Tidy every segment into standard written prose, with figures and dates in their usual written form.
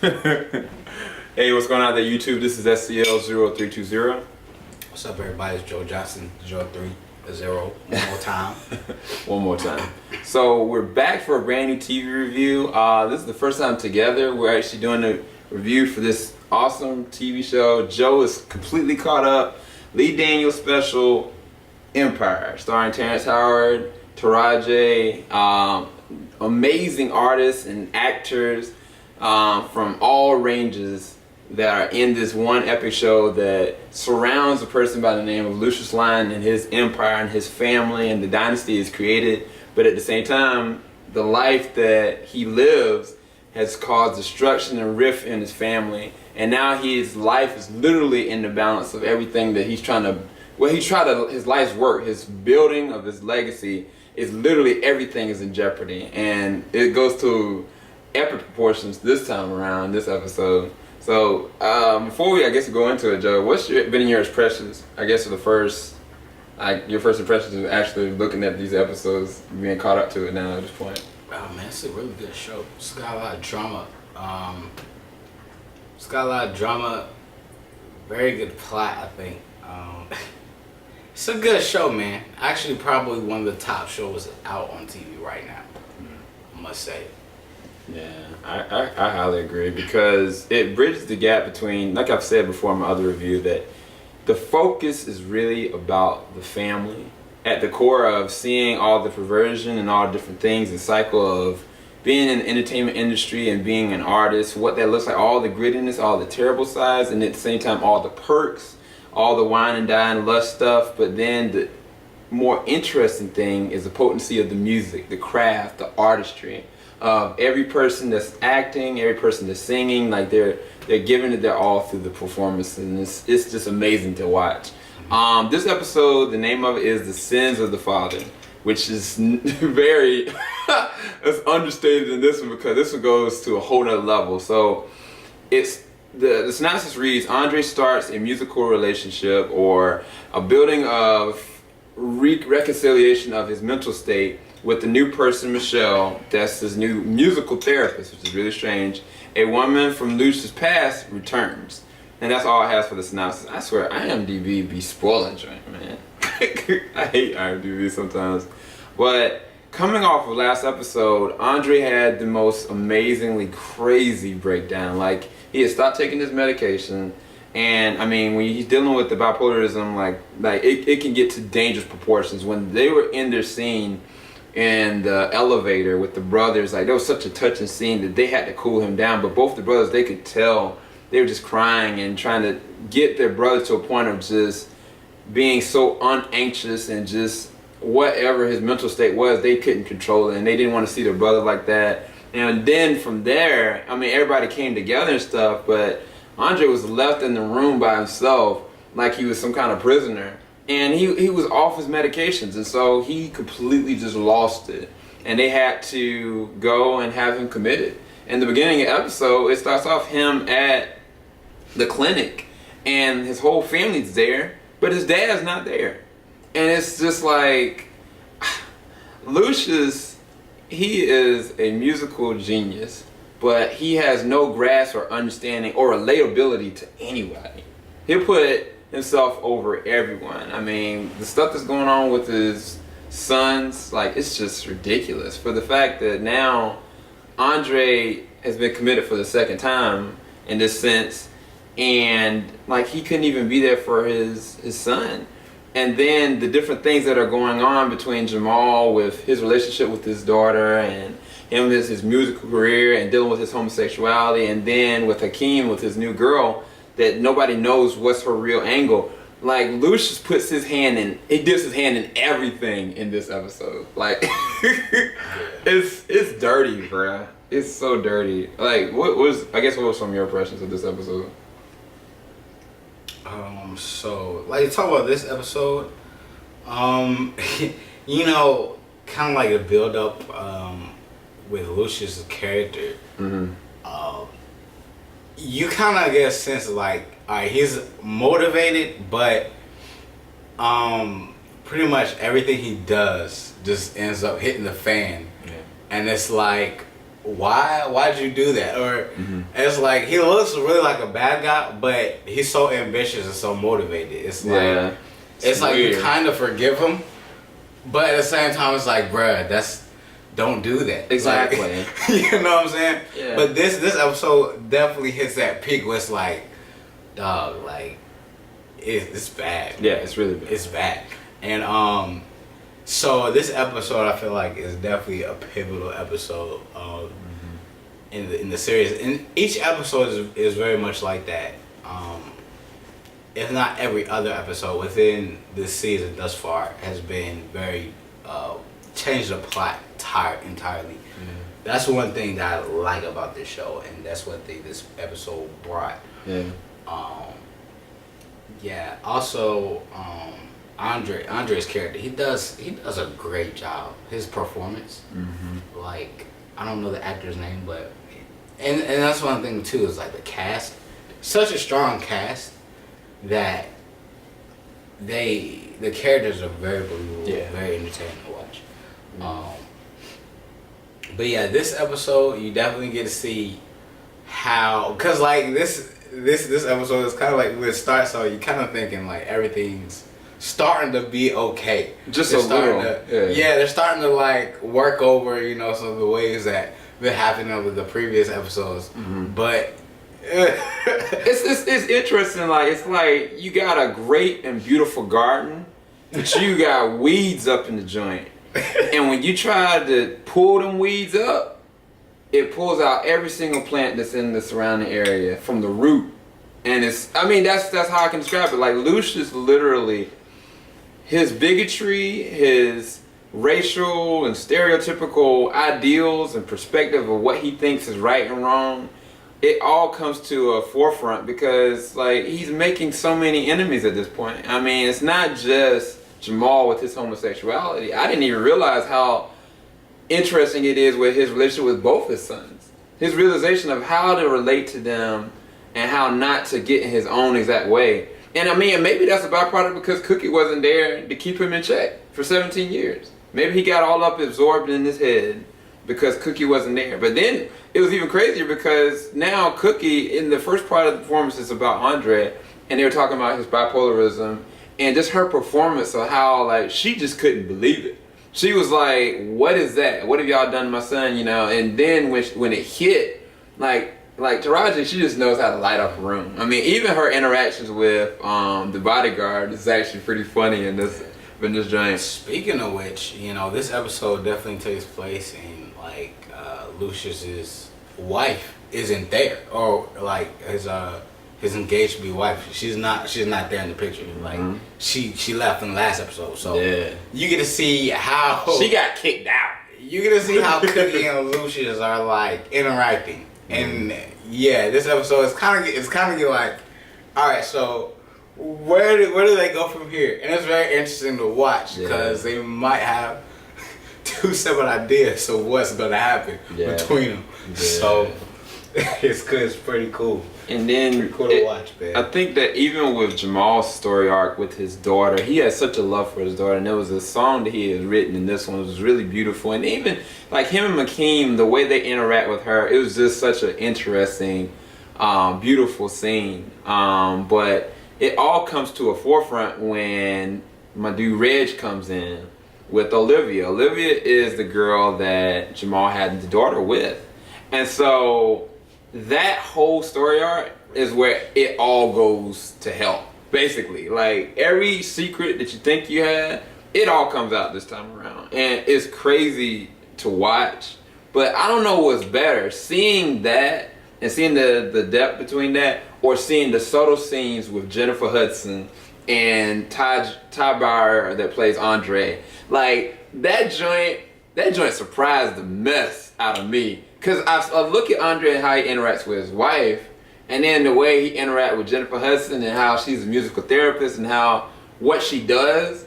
Hey, what's going on there, YouTube? This is SCL0320. What's up, everybody? It's Joe Johnson, 030. One more time. One more time. So we're back for a brand new TV review. This is the first time together. We're actually doing a review for this awesome TV show. Joe is completely caught up. Lee Daniels special, Empire, starring Terrence Howard, Taraji, amazing artists and actors from all ranges that are in this one epic show that surrounds a person by the name of Lucious and his empire and his family and the dynasty is created. But at the same time, the life that he lives has caused destruction and rift in his family. And now his life is literally in the balance of everything that he's trying to, his life's work, his building of his legacy is literally everything is in jeopardy. And it goes to epic proportions this time around, this episode. So before we, go into it, Joe, what's been your impressions? I guess for the first, your first impressions of actually looking at these episodes, being caught up to it now at this point. Oh man, it's a really good show. It's got a lot of drama. It's got a lot of drama. Very good plot, I think. It's a good show, man. Actually, probably one of the top shows out on TV right now. I must say. Yeah, I highly agree because it bridges the gap between, like I've said before in my other review, that the focus is really about the family at the core of seeing all the perversion and all the different things, the cycle of being in the entertainment industry and being an artist, what that looks like, all the grittiness, all the terrible sides, and at the same time all the perks, all the wine and dine lust stuff. But then the more interesting thing is the potency of the music, the craft, the artistry of every person that's acting, every person that's singing. Like they're giving it their all through the performance, and it's just amazing to watch. This episode, the name of it is The Sins of the Father, which is very it's understated in this one because this one goes to a whole nother level. So it's the synopsis reads: Andre starts a musical relationship or a building of reconciliation of his mental state with the new person, Michelle, that's his new musical therapist, which is really strange. A woman from Lucious' past returns. And that's all it has for the synopsis. I swear, IMDb be spoiling joint, man. I hate IMDb sometimes. But coming off of last episode, Andre had the most amazingly crazy breakdown. Like, he had stopped taking his medication. And I mean, when he's dealing with the bipolarism, like it can get to dangerous proportions. When they were in their scene in the elevator with the brothers, like, there was such a touching scene that they had to cool him down. But both the brothers, they could tell they were just crying and trying to get their brother to a point of just being so unanxious and just whatever his mental state was, they couldn't control it, and they didn't want to see their brother like that. And then from there, I mean, everybody came together and stuff, but Andre was left in the room by himself like he was some kind of prisoner. And he was off his medications, and so he completely just lost it. And they had to go and have him committed. In the beginning of the episode, it starts off him at the clinic, and his whole family's there, but his dad's not there. And it's just like, Lucious, he is a musical genius, but he has no grasp or understanding or relatability to anybody. He'll put himself over everyone. I mean, the stuff that's going on with his sons, like, it's just ridiculous. For the fact that now Andre has been committed for the second time in this sense, and like, he couldn't even be there for his son. And then the different things that are going on between Jamal with his relationship with his daughter, and him with his musical career and dealing with his homosexuality, and then with Hakeem with his new girl that nobody knows what's her real angle. Like, Lucious puts his hand in, he dips his hand in everything in this episode. Like, it's dirty, bruh. It's so dirty. Like, what was some of your impressions of this episode? So, like, talk about this episode, you know, kind of like a build up, with Lucious' character. You kind of get a sense of, like, alright, he's motivated, but pretty much everything he does just ends up hitting the fan. Yeah. And it's like, why'd you do that? Or it's like he looks really like a bad guy, but he's so ambitious and so motivated. It's like it's like you kind of forgive him, but at the same time it's like, bruh, don't do that. Exactly. Like, you know what I'm saying? Yeah. But this episode definitely hits that peak where it's like, dog, like it's bad. Yeah, it's really bad. It's bad. And so this episode I feel like is definitely a pivotal episode in the series. And each episode is very much like that. If not every other episode within this season thus far has been very changed the plot entirely. That's one thing that I like about this show, and that's one thing this episode brought. Yeah. Yeah. Also, Andre's character, he does a great job. His performance, like, I don't know the actor's name, but and that's one thing too, is like the cast, such a strong cast that the characters are very believable, very entertaining to watch. But yeah, this episode you definitely get to see how, cause like this episode is kind of like when it starts, so you kind of thinking like everything's starting to be okay. Just they're a little. They're starting to like work over, some of the ways that been happening over the previous episodes. But it's interesting. Like, it's like you got a great and beautiful garden, but you got weeds up in the joint. And when you try to pull them weeds up, it pulls out every single plant that's in the surrounding area from the root. And that's how I can describe it. Like, Lucious literally, his bigotry, his racial and stereotypical ideals and perspective of what he thinks is right and wrong, it all comes to a forefront because, like, he's making so many enemies at this point. I mean, it's not just Jamal with his homosexuality. I didn't even realize how interesting it is with his relationship with both his sons. His realization of how to relate to them and how not to get in his own exact way. And I mean, maybe that's a byproduct because Cookie wasn't there to keep him in check for 17 years. Maybe he got all up absorbed in his head because Cookie wasn't there. But then it was even crazier because now Cookie, in the first part of the performance, is about Andre, and they were talking about his bipolarism and just her performance of how, like, she just couldn't believe it. She was like, what is that? What have y'all done to my son? And then when it hit, like Taraji, she just knows how to light up a room. I mean, even her interactions with the bodyguard is actually pretty funny in this joint. Speaking of which, this episode definitely takes place in like Lucious's wife isn't there, or like his engaged to be wife. She's not there in the picture. Like she left in the last episode, so you get to see how she got kicked out. You get to see how Cookie and Lucious are like interacting. And this episode is kind of like, all right, so where do they go from here? And it's very interesting to watch because they might have two separate ideas of what's gonna happen between them. So it's pretty cool. And then pretty cool to watch, man. I think that even with Jamal's story arc with his daughter, he had such a love for his daughter, and there was a song that he had written in this one. It was really beautiful, and even like him and Makeem, the way they interact with her, it was just such an interesting, beautiful scene. But it all comes to a forefront when my dude Reg comes in with Olivia. Olivia is the girl that Jamal had the daughter with, and so that whole story arc is where it all goes to hell, basically. Like, every secret that you think you had, it all comes out this time around. And it's crazy to watch. But I don't know what's better, seeing that and seeing the depth between that, or seeing the subtle scenes with Jennifer Hudson and Ty Bauer that plays Andre. Like, that joint surprised the mess out of me. Because I look at Andre and how he interacts with his wife, and then the way he interacts with Jennifer Hudson and how she's a musical therapist and what she does,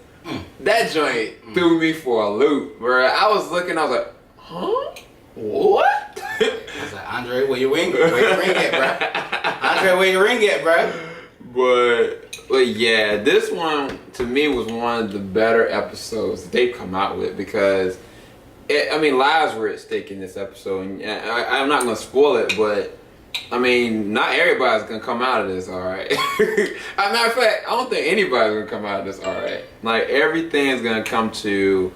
that joint threw me for a loop. Where I was looking, I was like, huh? What? I was like, Andre, where your ring at, bro? Andre, where your ring at, bro? But yeah, this one to me was one of the better episodes that they've come out with, because I mean, lives were at stake in this episode, and I'm not gonna spoil it, but I mean, not everybody's gonna come out of this all right. As a matter of fact, I don't think anybody's gonna come out of this all right. Like everything's gonna come to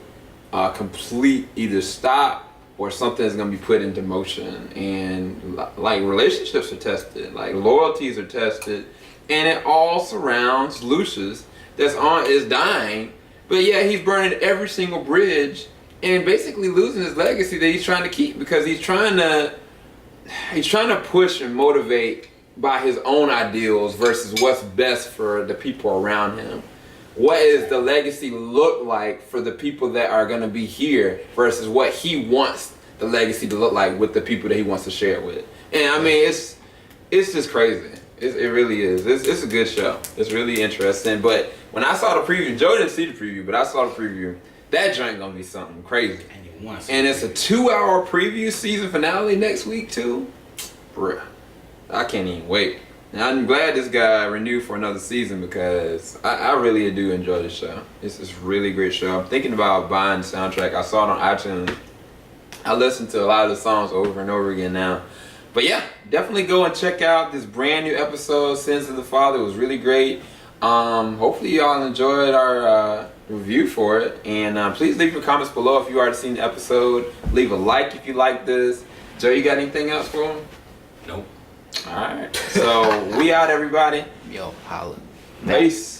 a complete either stop or something is gonna be put into motion, and like relationships are tested, like loyalties are tested, and it all surrounds Lucious is dying, but yeah, he's burning every single bridge and basically losing his legacy that he's trying to keep because he's trying to push and motivate by his own ideals versus what's best for the people around him. What does the legacy look like for the people that are going to be here versus what he wants the legacy to look like with the people that he wants to share it with? And I mean, it's just crazy. It really is. It's a good show. It's really interesting. But when I saw the preview, Joe didn't see the preview, but I saw the preview. That joint gonna be something crazy. And it's a 2-hour preview season finale next week too. Bruh, I can't even wait. And I'm glad this guy renewed for another season because I really do enjoy this show. It's a really great show. I'm thinking about buying the soundtrack. I saw it on iTunes. I listen to a lot of the songs over and over again now. But yeah, definitely go and check out this brand new episode, Sins of the Father. It was really great. Hopefully y'all enjoyed our review for it. And please leave your comments below if you already seen the episode. Leave a like if you like this. Joe, you got anything else for him? Nope. Alright. So we out, everybody. Yo, holla. Peace.